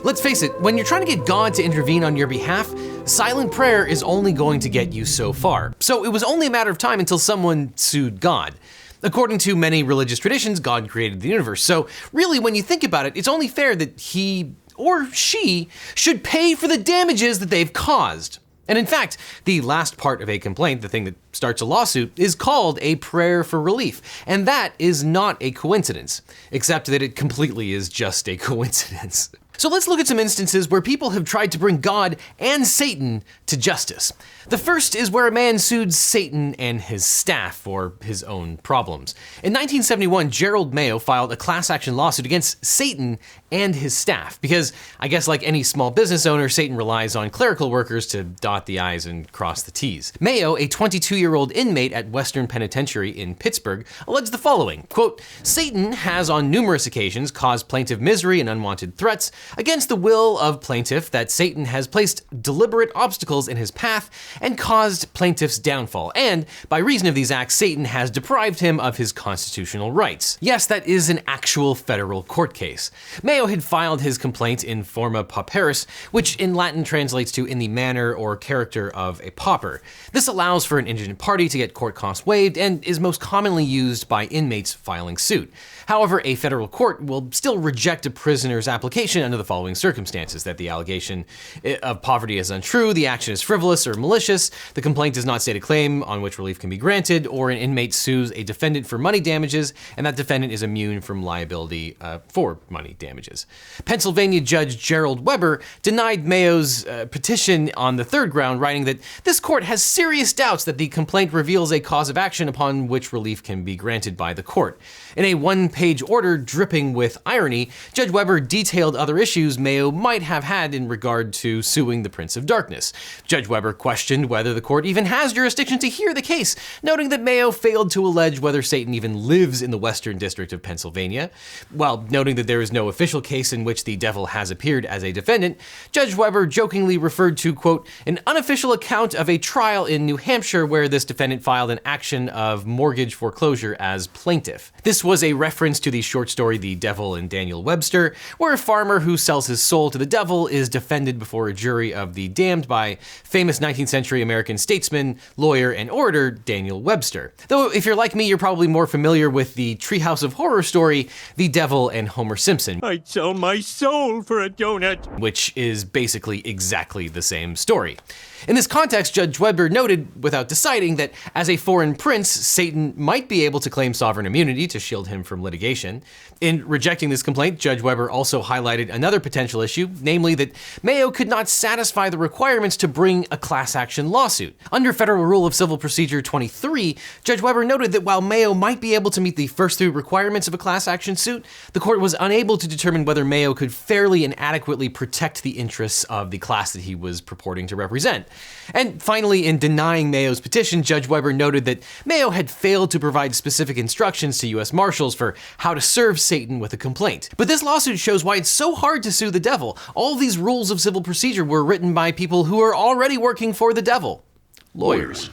Let's face it, when you're trying to get God to intervene on your behalf, silent prayer is only going to get you so far. So it was only a matter of time until someone sued God. According to many religious traditions, God created the universe. So really, when you think about it, it's only fair that he or she should pay for the damages that they've caused. And in fact, the last part of a complaint, the thing that starts a lawsuit, is called a prayer for relief. And that is not a coincidence, except that it completely is just a coincidence. So let's look at some instances where people have tried to bring God and Satan to justice. The first is where a man sued Satan and his staff for his own problems. In 1971, Gerald Mayo filed a class action lawsuit against Satan and his staff, because I guess like any small business owner, Satan relies on clerical workers to dot the I's and cross the T's. Mayo, a 22-year-old inmate at Western Penitentiary in Pittsburgh, alleged the following, quote, "Satan has on numerous occasions caused plaintiff misery and unwanted threats. Against the will of plaintiff, that Satan has placed deliberate obstacles in his path and caused plaintiff's downfall, and by reason of these acts, Satan has deprived him of his constitutional rights." Yes, that is an actual federal court case. Mayo had filed his complaint in forma pauperis, which in Latin translates to in the manner or character of a pauper. This allows for an indigent party to get court costs waived and is most commonly used by inmates filing suit. However, a federal court will still reject a prisoner's application under the following circumstances: that the allegation of poverty is untrue, the action is frivolous or malicious, the complaint does not state a claim on which relief can be granted, or an inmate sues a defendant for money damages, and that defendant is immune from liability for money damages. Pennsylvania Judge Gerald Weber denied Mayo's petition on the third ground, writing that this court has serious doubts that the complaint reveals a cause of action upon which relief can be granted by the court. In a one-page order dripping with irony, Judge Weber detailed other issues Mayo might have had in regard to suing the Prince of Darkness. Judge Weber questioned whether the court even has jurisdiction to hear the case, noting that Mayo failed to allege whether Satan even lives in the Western District of Pennsylvania. While noting that there is no official case in which the devil has appeared as a defendant, Judge Weber jokingly referred to, quote, "an unofficial account of a trial in New Hampshire where this defendant filed an action of mortgage foreclosure as plaintiff." This was a reference to the short story The Devil and Daniel Webster, where a farmer who sells his soul to the devil is defended before a jury of the damned by famous 19th century American statesman, lawyer, and orator Daniel Webster. Though if you're like me, you're probably more familiar with the Treehouse of Horror story, The Devil and Homer Simpson. I'd sell my soul for a donut. Which is basically exactly the same story. In this context, Judge Weber noted, without deciding, that as a foreign prince, Satan might be able to claim sovereign immunity to shield him from litigation. In rejecting this complaint, Judge Weber also highlighted another potential issue, namely that Mayo could not satisfy the requirements to bring a class action lawsuit. Under Federal Rule of Civil Procedure 23, Judge Weber noted that while Mayo might be able to meet the first three requirements of a class action suit, the court was unable to determine whether Mayo could fairly and adequately protect the interests of the class that he was purporting to represent. And finally, in denying Mayo's petition, Judge Weber noted that Mayo had failed to provide specific instructions to U.S. Marshals for how to serve Satan with a complaint. But this lawsuit shows why it's so hard to sue the devil. All these rules of civil procedure were written by people who are already working for the devil. Lawyers.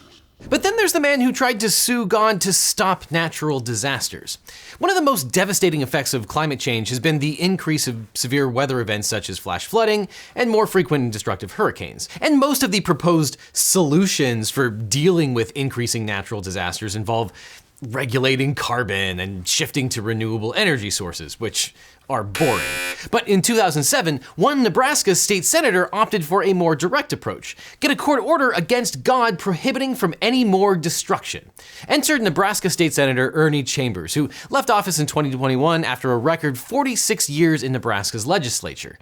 But then there's the man who tried to sue God to stop natural disasters. One of the most devastating effects of climate change has been the increase of severe weather events such as flash flooding and more frequent and destructive hurricanes. And most of the proposed solutions for dealing with increasing natural disasters involve regulating carbon and shifting to renewable energy sources, which are boring. But in 2007, one Nebraska state senator opted for a more direct approach: get a court order against God prohibiting from any more destruction. Entered Nebraska State Senator Ernie Chambers, who left office in 2021 after a record 46 years in Nebraska's legislature.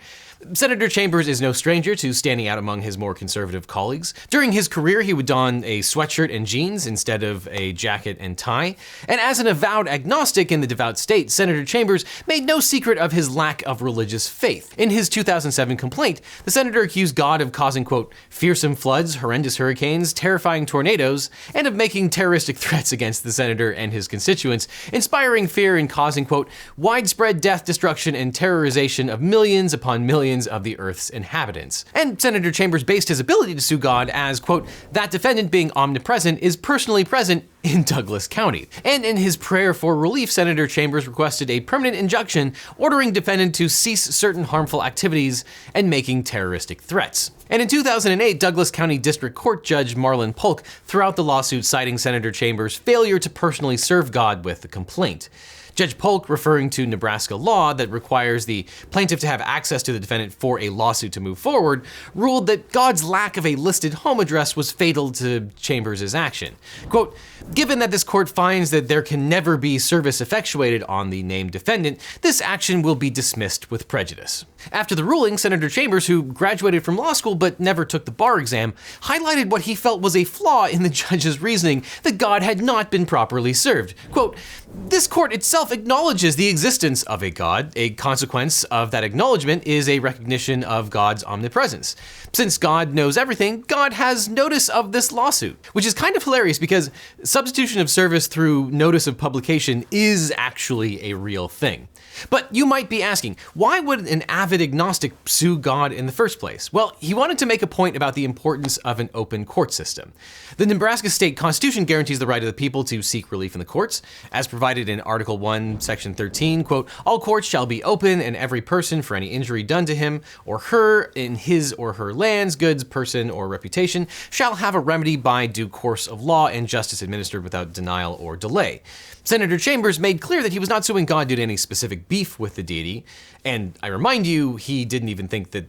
Senator Chambers is no stranger to standing out among his more conservative colleagues. During his career, he would don a sweatshirt and jeans instead of a jacket and tie. And as an avowed agnostic in the devout state, Senator Chambers made no secret of his lack of religious faith. In his 2007 complaint, the senator accused God of causing, quote, fearsome floods, horrendous hurricanes, terrifying tornadoes, and of making terroristic threats against the senator and his constituents, inspiring fear and causing, quote, widespread death, destruction, and terrorization of millions upon millions of the Earth's inhabitants. And Senator Chambers based his ability to sue God as, quote, that defendant being omnipresent is personally present in Douglas County. And in his prayer for relief, Senator Chambers requested a permanent injunction ordering defendant to cease certain harmful activities and making terroristic threats. And in 2008, Douglas County District Court Judge Marlon Polk threw out the lawsuit citing Senator Chambers' failure to personally serve God with the complaint. Judge Polk, referring to Nebraska law that requires the plaintiff to have access to the defendant for a lawsuit to move forward, ruled that God's lack of a listed home address was fatal to Chambers' action. Quote, "Given that this court finds that there can never be service effectuated on the named defendant, this action will be dismissed with prejudice." After the ruling, Senator Chambers, who graduated from law school but never took the bar exam, highlighted what he felt was a flaw in the judge's reasoning that God had not been properly served. Quote, "This court itself acknowledges the existence of a God. A consequence of that acknowledgement is a recognition of God's omnipresence. Since God knows everything, God has notice of this lawsuit," which is kind of hilarious because substitution of service through notice of publication is actually a real thing. But you might be asking, why would an avid agnostic sue God in the first place? Well, he wanted to make a point about the importance of an open court system. The Nebraska State Constitution guarantees the right of the people to seek relief in the courts, as provided in Article 1, Section 13, quote, "All courts shall be open, and every person for any injury done to him or her in his or her lands, goods, person, or reputation shall have a remedy by due course of law and justice administered without denial or delay." Senator Chambers made clear that he was not suing God due to any specific beef with the deity, and I remind you, he didn't even think that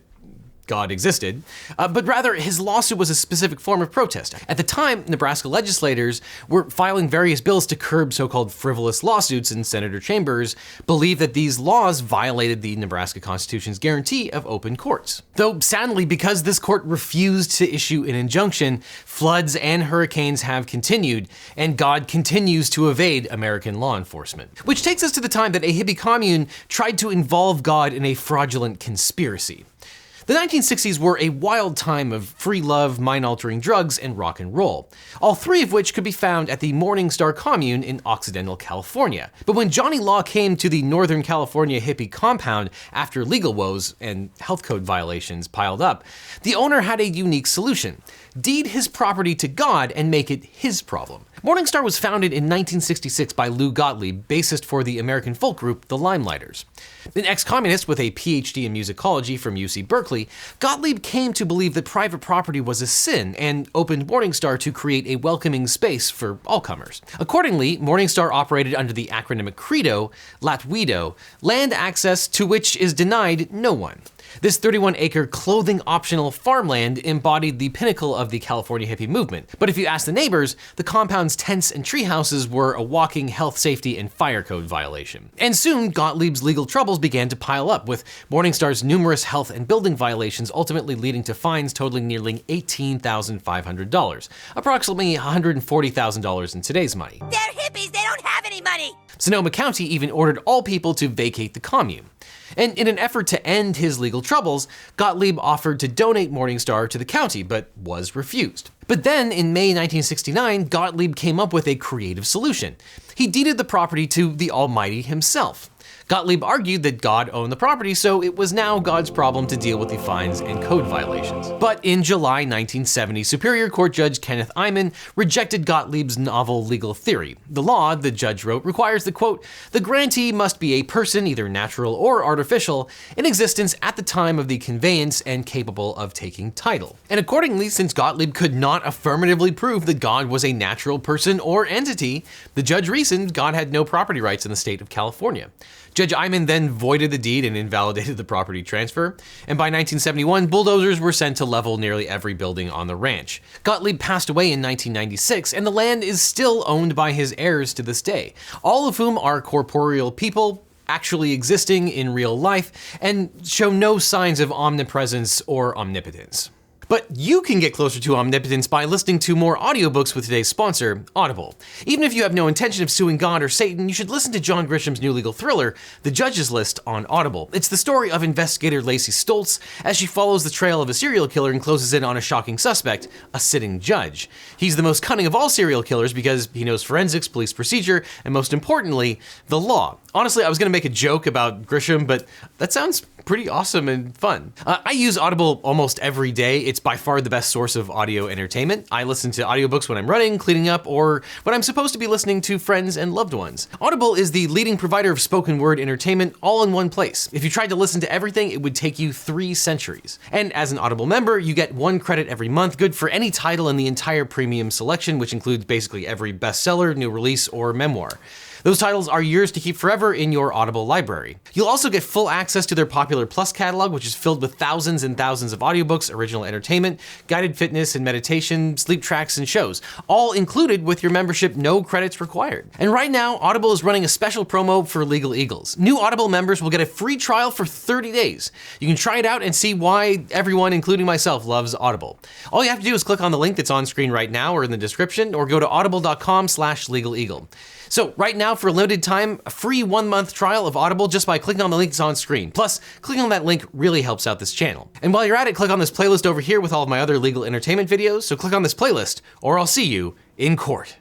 God existed, but rather his lawsuit was a specific form of protest. At the time, Nebraska legislators were filing various bills to curb so-called frivolous lawsuits, and Senator Chambers believed that these laws violated the Nebraska Constitution's guarantee of open courts. Though sadly, because this court refused to issue an injunction, floods and hurricanes have continued, and God continues to evade American law enforcement. Which takes us to the time that a hippie commune tried to involve God in a fraudulent conspiracy. The 1960s were a wild time of free love, mind-altering drugs, and rock and roll, all three of which could be found at the Morning Star commune in Occidental, California. But when Johnny Law came to the Northern California hippie compound after legal woes and health code violations piled up, the owner had a unique solution: deed his property to God and make it his problem. Morningstar was founded in 1966 by Lou Gottlieb, bassist for the American folk group The Limelighters. An ex-communist with a PhD in musicology from UC Berkeley, Gottlieb came to believe that private property was a sin and opened Morningstar to create a welcoming space for all comers. Accordingly, Morningstar operated under the acronymic credo, LATWIDO, land access to which is denied no one. This 31-acre clothing-optional farmland embodied the pinnacle of the California hippie movement. But if you ask the neighbors, the compound's tents and treehouses were a walking health, safety, and fire code violation. And soon, Gottlieb's legal troubles began to pile up, with Morningstar's numerous health and building violations ultimately leading to fines totaling nearly $18,500, approximately $140,000 in today's money. They're hippies, they don't have any money! Sonoma County even ordered all people to vacate the commune. And in an effort to end his legal troubles, Gottlieb offered to donate Morningstar to the county, but was refused. But then, in May 1969, Gottlieb came up with a creative solution. He deeded the property to the Almighty himself. Gottlieb argued that God owned the property, so it was now God's problem to deal with the fines and code violations. But in July 1970, Superior Court Judge Kenneth Eyman rejected Gottlieb's novel legal theory. The law, the judge wrote, requires that, quote, "the grantee must be a person, either natural or artificial, in existence at the time of the conveyance and capable of taking title." And accordingly, since Gottlieb could not affirmatively prove that God was a natural person or entity, the judge reasoned God had no property rights in the state of California. Judge Eyman then voided the deed and invalidated the property transfer, and by 1971, bulldozers were sent to level nearly every building on the ranch. Gottlieb passed away in 1996, and the land is still owned by his heirs to this day, all of whom are corporeal people, actually existing in real life, and show no signs of omnipresence or omnipotence. But you can get closer to omnipotence by listening to more audiobooks with today's sponsor, Audible. Even if you have no intention of suing God or Satan, you should listen to John Grisham's new legal thriller, The Judge's List, on Audible. It's the story of investigator Lacey Stoltz as she follows the trail of a serial killer and closes in on a shocking suspect, a sitting judge. He's the most cunning of all serial killers because he knows forensics, police procedure, and most importantly, the law. Honestly, I was gonna make a joke about Grisham, but that sounds pretty awesome and fun. I use Audible almost every day. It's It's by far the best source of audio entertainment. I listen to audiobooks when I'm running, cleaning up, or when I'm supposed to be listening to friends and loved ones. Audible is the leading provider of spoken word entertainment all in one place. If you tried to listen to everything, it would take you 3 centuries. And as an Audible member, you get 1 credit every month, good for any title in the entire premium selection, which includes basically every bestseller, new release, or memoir. Those titles are yours to keep forever in your Audible library. You'll also get full access to their Popular Plus catalog, which is filled with thousands and thousands of audiobooks, original entertainment, guided fitness and meditation, sleep tracks, and shows, all included with your membership, no credits required. And right now, Audible is running a special promo for Legal Eagles. New Audible members will get a free trial for 30 days. You can try it out and see why everyone, including myself, loves Audible. All you have to do is click on the link that's on screen right now or in the description, or go to audible.com/LegalEagle. So right now, for a limited time, a free 1-month trial of Audible just by clicking on the links on screen. Plus, clicking on that link really helps out this channel. And while you're at it, click on this playlist over here with all of my other legal entertainment videos, so click on this playlist, or I'll see you in court.